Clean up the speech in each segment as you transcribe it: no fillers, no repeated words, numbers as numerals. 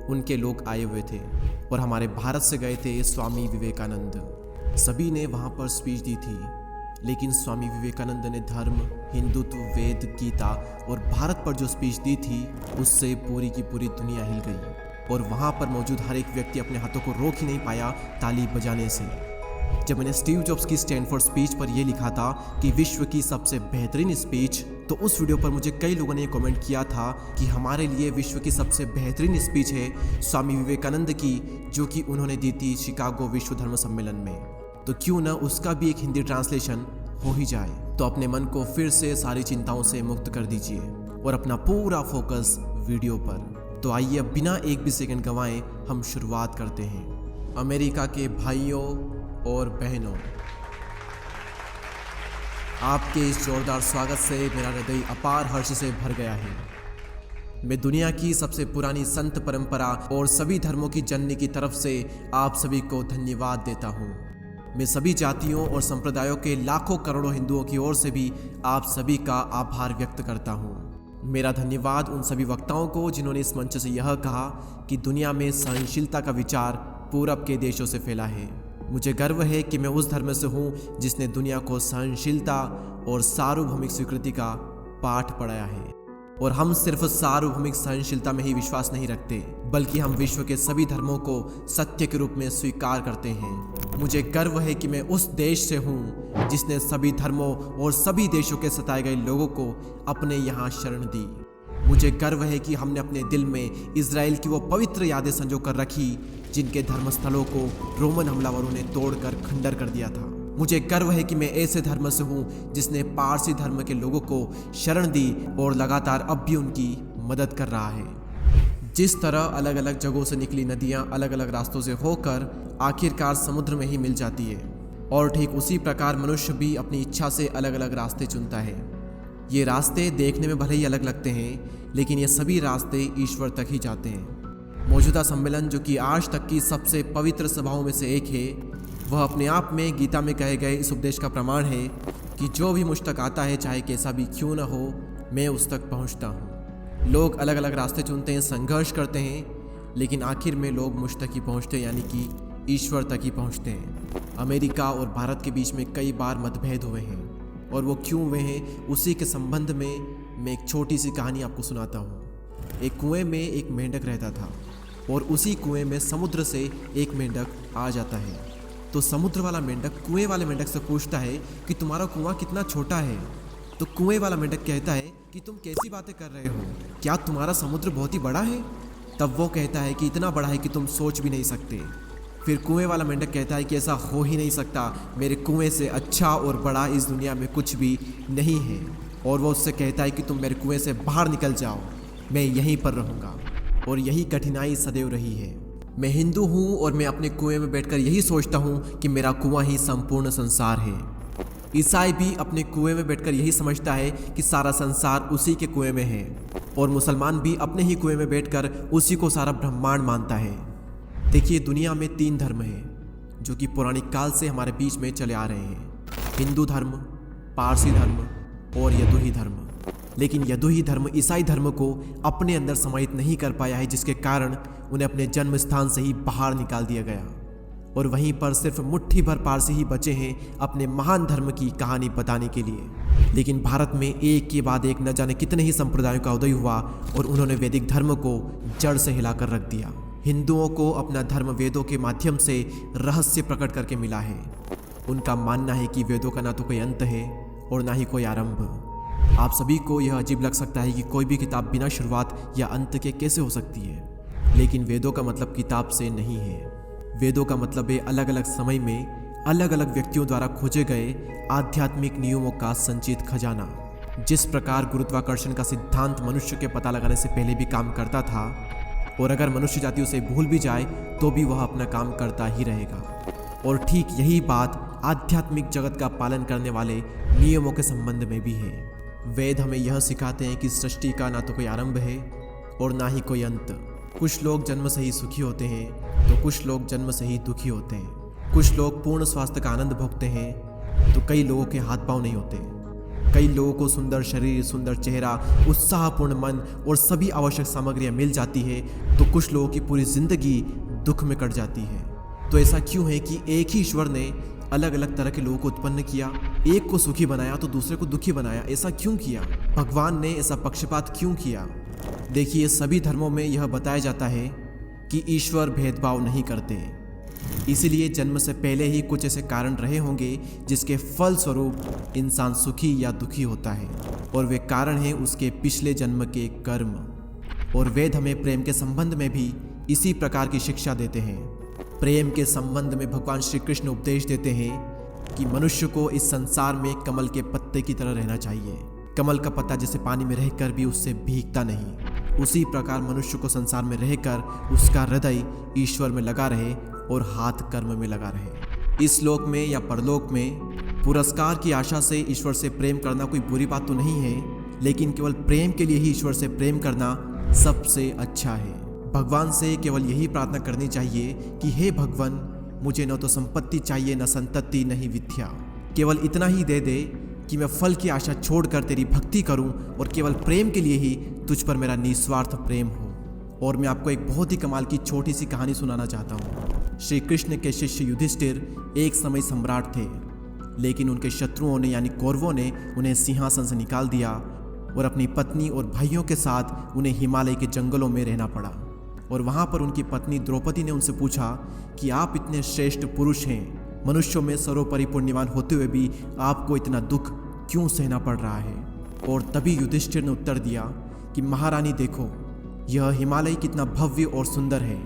उनके लोग आए हुए थे और हमारे भारत से गए थे स्वामी विवेकानंद। सभी ने वहाँ पर स्पीच दी थी, लेकिन स्वामी विवेकानंद ने धर्म, हिंदुत्व, वेद, गीता और भारत पर जो स्पीच दी थी उससे पूरी की पूरी दुनिया हिल गई और वहाँ पर मौजूद हर एक व्यक्ति अपने हाथों को रोक ही नहीं पाया ताली बजाने से। जब मैंने स्टीव जॉब्स की स्टैनफोर्ड स्पीच पर यह लिखा था कि विश्व की सबसे बेहतरीन स्पीच, तो उस वीडियो पर मुझे कई लोगों ने कमेंट किया था कि हमारे लिए विश्व की सबसे बेहतरीन स्पीच है स्वामी विवेकानंद की, जो कि उन्होंने दी थी शिकागो विश्व धर्म सम्मेलन में। तो क्यों ना उसका भी एक हिंदी ट्रांसलेशन हो ही जाए। तो अपने मन को फिर से सारी चिंताओं से मुक्त कर दीजिए और अपना पूरा फोकस वीडियो पर। तो आइए अब बिना एक भी सेकंड गंवाए हम शुरुआत करते हैं। अमेरिका के भाइयों और बहनों, आपके इस जोरदार स्वागत से मेरा हृदय अपार हर्ष से भर गया है। मैं दुनिया की सबसे पुरानी संत परंपरा और सभी धर्मों की जननी की तरफ से आप सभी को धन्यवाद देता हूँ। मैं सभी जातियों और संप्रदायों के लाखों करोड़ों हिंदुओं की ओर से भी आप सभी का आभार व्यक्त करता हूँ। मेरा धन्यवाद उन सभी वक्ताओं को जिन्होंने इस मंच से यह कहा कि दुनिया में सहनशीलता का विचार पूरब के देशों से फैला है। मुझे गर्व है कि मैं उस धर्म से हूँ जिसने दुनिया को सहनशीलता और सार्वभौमिक स्वीकृति का पाठ पढ़ाया है। और हम सिर्फ सार्वभौमिक सहनशीलता में ही विश्वास नहीं रखते, बल्कि हम विश्व के सभी धर्मों को सत्य के रूप में स्वीकार करते हैं। मुझे गर्व है कि मैं उस देश से हूँ जिसने सभी धर्मों और सभी देशों के सताए गए लोगों को अपने यहाँ शरण दी। मुझे गर्व है कि हमने अपने दिल में इजराइल की वो पवित्र यादें संजो कर रखी जिनके धर्मस्थलों को रोमन हमलावरों ने तोड़कर खंडर कर दिया था। मुझे गर्व है कि मैं ऐसे धर्म से हूँ जिसने पारसी धर्म के लोगों को शरण दी और लगातार अब भी उनकी मदद कर रहा है। जिस तरह अलग अलग जगहों से निकली नदियाँ अलग अलग रास्तों से होकर आखिरकार समुद्र में ही मिल जाती है, और ठीक उसी प्रकार मनुष्य भी अपनी इच्छा से अलग अलग रास्ते चुनता है। ये रास्ते देखने में भले ही अलग लगते हैं, लेकिन ये सभी रास्ते ईश्वर तक ही जाते हैं। मौजूदा सम्मेलन, जो कि आज तक की सबसे पवित्र सभाओं में से एक है, वह अपने आप में गीता में कहे गए इस उपदेश का प्रमाण है कि जो भी मुझ तक आता है, चाहे कैसा भी क्यों न हो, मैं उस तक पहुंचता हूं। लोग अलग अलग रास्ते चुनते हैं, संघर्ष करते हैं, लेकिन आखिर में लोग मुझ तक ही पहुंचते हैं, यानी कि ईश्वर तक ही पहुंचते हैं। अमेरिका और भारत के बीच में कई बार मतभेद हुए हैं, और वो क्यों हुए हैं उसी के संबंध में मैं एक छोटी सी कहानी आपको सुनाता हूँ। एक कुएं में एक मेंढक रहता था, और उसी कुएं में समुद्र से एक मेंढक आ जाता है। तो समुद्र वाला मेंढक कुएं वाले मेंढक से पूछता है कि तुम्हारा कुआं कितना छोटा है। तो कुएं वाला मेंढक कहता है कि तुम कैसी बातें कर रहे हो, क्या तुम्हारा समुद्र बहुत ही बड़ा है? तब वो कहता है कि इतना बड़ा है कि तुम सोच भी नहीं सकते। फिर कुएं वाला मेंढक कहता है कि ऐसा हो ही नहीं सकता, मेरे कुएं से अच्छा और बड़ा इस दुनिया में कुछ भी नहीं है। और वो उससे कहता है कि तुम मेरे कुएं से बाहर निकल जाओ, मैं यहीं पर रहूँगा। और यही कठिनाई सदैव रही है। मैं हिंदू हूँ और मैं अपने कुएं में बैठकर यही सोचता हूँ कि मेरा कुआं ही संपूर्ण संसार है। ईसाई भी अपने कुएं में बैठकर यही समझता है कि सारा संसार उसी के कुएं में है, और मुसलमान भी अपने ही कुएं में बैठकर उसी को सारा ब्रह्मांड मानता है। देखिए, दुनिया में 3 धर्म हैं जो कि पौराणिक काल से हमारे बीच में चले आ रहे हैं: हिंदू धर्म, पारसी धर्म और यदुही धर्म। लेकिन यदुही धर्म ईसाई धर्म को अपने अंदर समाहित नहीं कर पाया है, जिसके कारण उन्हें अपने जन्म स्थान से ही बाहर निकाल दिया गया, और वहीं पर सिर्फ मुट्ठी भर पारसी ही बचे हैं अपने महान धर्म की कहानी बताने के लिए। लेकिन भारत में एक के बाद एक न जाने कितने ही संप्रदायों का उदय हुआ, और उन्होंने वैदिक धर्म को जड़ से हिलाकर रख दिया। हिंदुओं को अपना धर्म वेदों के माध्यम से रहस्य प्रकट करके मिला है। उनका मानना है कि वेदों का ना तो कोई अंत है और ना ही कोई आरंभ। आप सभी को यह अजीब लग सकता है कि कोई भी किताब बिना शुरुआत या अंत के कैसे हो सकती है, लेकिन वेदों का मतलब किताब से नहीं है। वेदों का मतलब है अलग अलग समय में अलग अलग व्यक्तियों द्वारा खोजे गए आध्यात्मिक नियमों का संचित खजाना। जिस प्रकार गुरुत्वाकर्षण का सिद्धांत मनुष्य के पता लगाने से पहले भी काम करता था, और अगर मनुष्य जाति उसे भूल भी जाए तो भी वह अपना काम करता ही रहेगा, और ठीक यही बात आध्यात्मिक जगत का पालन करने वाले नियमों के संबंध में भी है। वेद हमें यह सिखाते हैं कि सृष्टि का ना तो कोई आरंभ है और ना ही कोई अंत। कुछ लोग जन्म से ही सुखी होते हैं, तो कुछ लोग जन्म से ही दुखी होते हैं। कुछ लोग पूर्ण स्वास्थ्य का आनंद भोगते हैं, तो कई लोगों के हाथ पांव नहीं होते। कई लोगों को सुंदर शरीर, सुंदर चेहरा, उत्साहपूर्ण मन और सभी आवश्यक सामग्रियां मिल जाती है, तो कुछ लोगों की पूरी जिंदगी दुख में कट जाती है। तो ऐसा क्यों है कि एक ही ईश्वर ने अलग अलग तरह के लोगों को उत्पन्न किया, एक को सुखी बनाया तो दूसरे को दुखी बनाया? ऐसा क्यों किया? भगवान ने ऐसा पक्षपात क्यों किया? देखिए, सभी धर्मों में यह बताया जाता है कि ईश्वर भेदभाव नहीं करते। इसीलिए जन्म से पहले ही कुछ ऐसे कारण रहे होंगे जिसके फल स्वरूप इंसान सुखी या दुखी होता है, और वे कारण हैं उसके पिछले जन्म के कर्म। और वेद हमें प्रेम के संबंध में भी इसी प्रकार की शिक्षा देते हैं। प्रेम के संबंध में भगवान श्री कृष्ण उपदेश देते हैं कि मनुष्य को इस संसार में कमल के पत्ते की तरह रहना चाहिए। कमल का पत्ता जैसे पानी में रहकर भी उससे भीगता नहीं, उसी प्रकार मनुष्य को संसार में रहकर उसका हृदय ईश्वर में लगा रहे और हाथ कर्म में लगा रहे। इस लोक में या परलोक में पुरस्कार की आशा से ईश्वर से प्रेम करना कोई बुरी बात तो नहीं है, लेकिन केवल प्रेम के लिए ही ईश्वर से प्रेम करना सबसे अच्छा है। भगवान से केवल यही प्रार्थना करनी चाहिए कि हे भगवान, मुझे न तो संपत्ति चाहिए, न संतति, न ही विद्या। केवल इतना ही दे दे कि मैं फल की आशा छोड़कर तेरी भक्ति करूं और केवल प्रेम के लिए ही तुझ पर मेरा निस्वार्थ प्रेम हो। और मैं आपको एक बहुत ही कमाल की छोटी सी कहानी सुनाना चाहता हूँ। श्री कृष्ण के शिष्य युधिष्ठिर एक समय सम्राट थे, लेकिन उनके शत्रुओं ने यानी कौरवों ने उन्हें सिंहासन से निकाल दिया और अपनी पत्नी और भाइयों के साथ उन्हें हिमालय के जंगलों में रहना पड़ा। और वहाँ पर उनकी पत्नी द्रौपदी ने उनसे पूछा कि आप इतने श्रेष्ठ पुरुष हैं, मनुष्यों में सर्वोपरि पुण्यवान होते हुए भी आपको इतना दुख क्यों सहना पड़ रहा है? और तभी युधिष्ठिर ने उत्तर दिया कि महारानी देखो, यह हिमालय कितना भव्य और सुंदर है,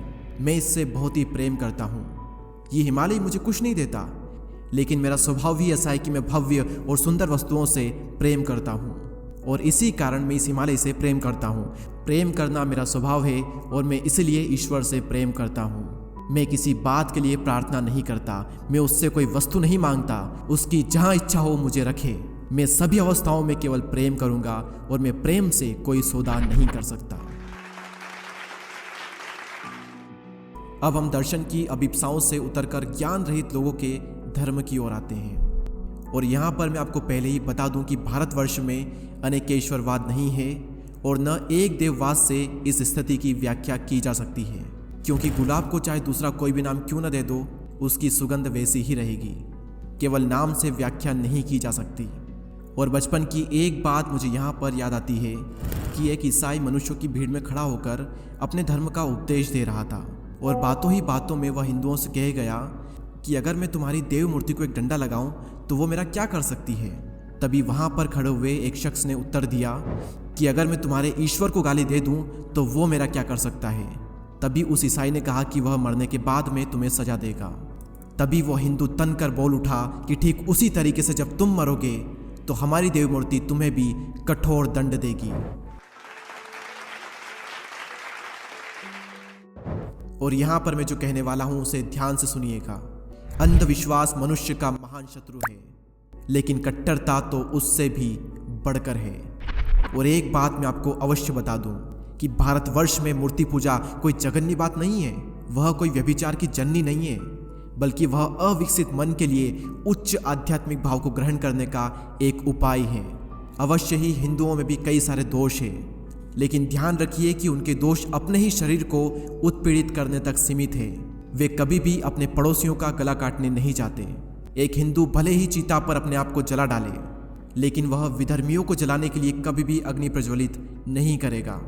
मैं इससे बहुत ही प्रेम करता हूँ। ये हिमालय मुझे कुछ नहीं देता, लेकिन मेरा स्वभाव ही ऐसा है कि मैं भव्य और सुंदर वस्तुओं से प्रेम करता हूँ, और इसी कारण मैं इस हिमालय से प्रेम करता हूँ। प्रेम करना मेरा स्वभाव है और मैं इसलिए ईश्वर से प्रेम करता हूँ। मैं किसी बात के लिए प्रार्थना नहीं करता, मैं उससे कोई वस्तु नहीं मांगता, उसकी जहाँ इच्छा हो मुझे रखे। मैं सभी अवस्थाओं में केवल प्रेम करूँगा और मैं प्रेम से कोई सौदा नहीं कर सकता। अब हम दर्शन की अभिप्साओं से उतरकर ज्ञान रहित लोगों के धर्म की ओर आते हैं। और यहाँ पर मैं आपको पहले ही बता दूं कि भारतवर्ष में अनेकेश्वरवाद नहीं है और न एक देववाद से इस स्थिति की व्याख्या की जा सकती है, क्योंकि गुलाब को चाहे दूसरा कोई भी नाम क्यों न दे दो, उसकी सुगंध वैसी ही रहेगी। केवल नाम से व्याख्या नहीं की जा सकती। और बचपन की एक बात मुझे यहाँ पर याद आती है कि एक ईसाई मनुष्यों की भीड़ में खड़ा होकर अपने धर्म का उपदेश दे रहा था, और बातों ही बातों में वह हिंदुओं से कह गया कि अगर मैं तुम्हारी देव मूर्ति को एक डंडा लगाऊं तो वो मेरा क्या कर सकती है? तभी वहाँ पर खड़े हुए एक शख्स ने उत्तर दिया कि अगर मैं तुम्हारे ईश्वर को गाली दे दूं तो वो मेरा क्या कर सकता है? तभी उस ईसाई ने कहा कि वह मरने के बाद में तुम्हें सजा देगा। तभी वो हिंदू तन कर बोल उठा कि ठीक उसी तरीके से जब तुम मरोगे तो हमारी देव मूर्ति तुम्हें भी कठोर दंड देगी। और यहाँ पर मैं जो कहने वाला हूँ उसे ध्यान से सुनिएगा। अंधविश्वास मनुष्य का महान शत्रु है, लेकिन कट्टरता तो उससे भी बढ़कर है। और एक बात मैं आपको अवश्य बता दूं कि भारतवर्ष में मूर्ति पूजा कोई जघन्य बात नहीं है, वह कोई व्यभिचार की जननी नहीं है, बल्कि वह अविकसित मन के लिए उच्च आध्यात्मिक भाव को ग्रहण करने का एक उपाय है। अवश्य ही हिंदुओं में भी कई सारे दोष हैं, लेकिन ध्यान रखिए कि उनके दोष अपने ही शरीर को उत्पीड़ित करने तक सीमित है। वे कभी भी अपने पड़ोसियों का गला काटने नहीं चाहते। एक हिंदू भले ही चिता पर अपने आप को जला डाले, लेकिन वह विधर्मियों को जलाने के लिए कभी भी अग्नि प्रज्वलित नहीं करेगा।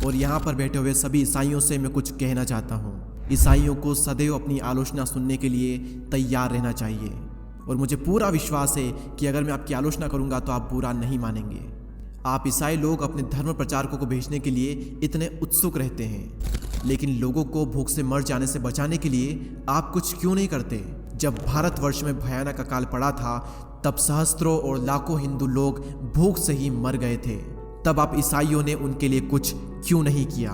और यहाँ पर बैठे हुए सभी ईसाइयों से मैं कुछ कहना चाहता हूँ। ईसाइयों को सदैव अपनी आलोचना सुनने के लिए तैयार रहना चाहिए, और मुझे पूरा विश्वास है कि अगर मैं आपकी आलोचना करूँगा तो आप बुरा नहीं मानेंगे। आप ईसाई लोग अपने धर्म प्रचारकों को भेजने के लिए इतने उत्सुक रहते हैं, लेकिन लोगों को भूख से मर जाने से बचाने के लिए आप कुछ क्यों नहीं करते? जब भारतवर्ष में भयानक अकाल पड़ा था तब सहस्त्रों और लाखों हिंदू लोग भूख से ही मर गए थे। तब आप ईसाइयों ने उनके लिए कुछ क्यों नहीं किया?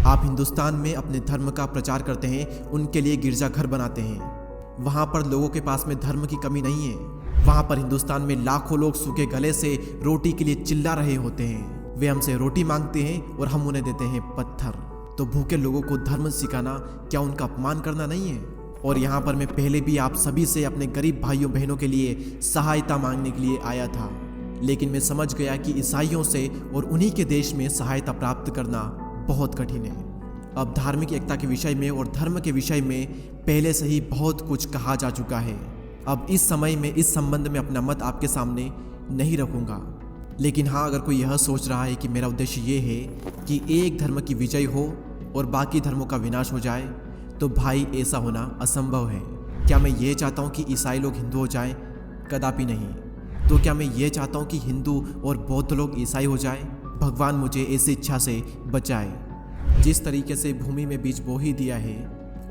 आप हिंदुस्तान में अपने धर्म का प्रचार करते हैं, उनके लिए गिरजाघर बनाते हैं। वहाँ पर लोगों के पास में धर्म की कमी नहीं है। वहाँ पर हिंदुस्तान में लाखों लोग सूखे गले से रोटी के लिए चिल्ला रहे होते हैं। वे हमसे रोटी मांगते हैं और हम उन्हें देते हैं पत्थर। तो भूखे लोगों को धर्म सिखाना क्या उनका अपमान करना नहीं है? और यहाँ पर मैं पहले भी आप सभी से अपने गरीब भाइयों बहनों के लिए सहायता मांगने के लिए आया था, लेकिन मैं समझ गया कि ईसाइयों से और उन्हीं के देश में सहायता प्राप्त करना बहुत कठिन है। अब धार्मिक एकता के विषय में और धर्म के विषय में पहले से ही बहुत कुछ कहा जा चुका है। अब इस समय में इस संबंध में अपना मत आपके सामने नहीं रखूंगा। लेकिन हाँ, अगर कोई यह सोच रहा है कि मेरा उद्देश्य ये है कि एक धर्म की विजय हो और बाकी धर्मों का विनाश हो जाए, तो भाई ऐसा होना असंभव है। क्या मैं ये चाहता हूँ कि ईसाई लोग हिंदू हो जाएं? कदापि नहीं। तो क्या मैं ये चाहता हूँ कि हिंदू और बौद्ध लोग ईसाई हो जाएं? भगवान मुझे ऐसी इच्छा से बचाए। जिस तरीके से भूमि में बीज बो ही दिया है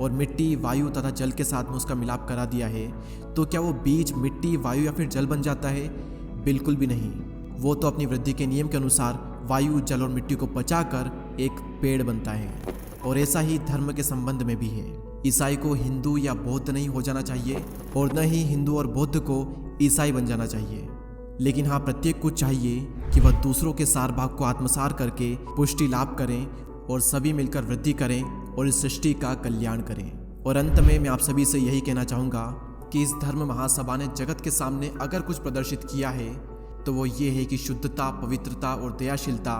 और मिट्टी, वायु तथा जल के साथ में उसका मिलाप करा दिया है, तो क्या वो बीज मिट्टी, वायु या फिर जल बन जाता है? बिल्कुल भी नहीं। वो तो अपनी वृद्धि के नियम के अनुसार वायु, जल और मिट्टी को पचाकर एक पेड़ बनता है। और ऐसा ही धर्म के संबंध में भी है। ईसाई को हिंदू या बौद्ध नहीं हो जाना चाहिए और न ही हिंदू और बौद्ध को ईसाई बन जाना चाहिए। लेकिन हाँ, प्रत्येक को चाहिए कि वह दूसरों के सार भाग को आत्मसात करके पुष्टि लाभ करें और सभी मिलकर वृद्धि करें और इस सृष्टि का कल्याण करें। और अंत में मैं आप सभी से यही कहना चाहूँगा कि इस धर्म महासभा ने जगत के सामने अगर कुछ प्रदर्शित किया है तो वो ये है कि शुद्धता, पवित्रता और दयाशीलता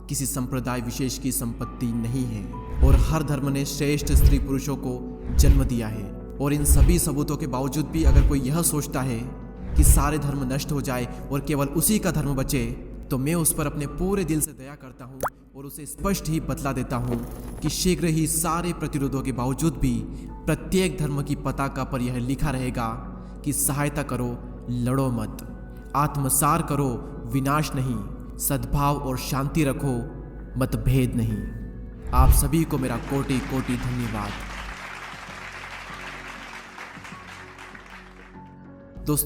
किसी संप्रदाय विशेष की संपत्ति नहीं है और हर धर्म ने श्रेष्ठ स्त्री पुरुषों को जन्म दिया है। और इन सभी सबूतों के बावजूद भी अगर कोई यह सोचता है कि सारे धर्म नष्ट हो जाए और केवल उसी का धर्म बचे, तो मैं उस पर अपने पूरे दिल से दया करता हूँ और उसे स्पष्ट ही बतला देता हूँ कि शीघ्र ही सारे प्रतिरोधों के बावजूद भी प्रत्येक धर्म की पताका पर यह लिखा रहेगा कि सहायता करो, लड़ो मत, आत्मसार करो, विनाश नहीं, सद्भाव और शांति रखो, मतभेद नहीं। आप सभी को मेरा कोटि कोटि धन्यवाद।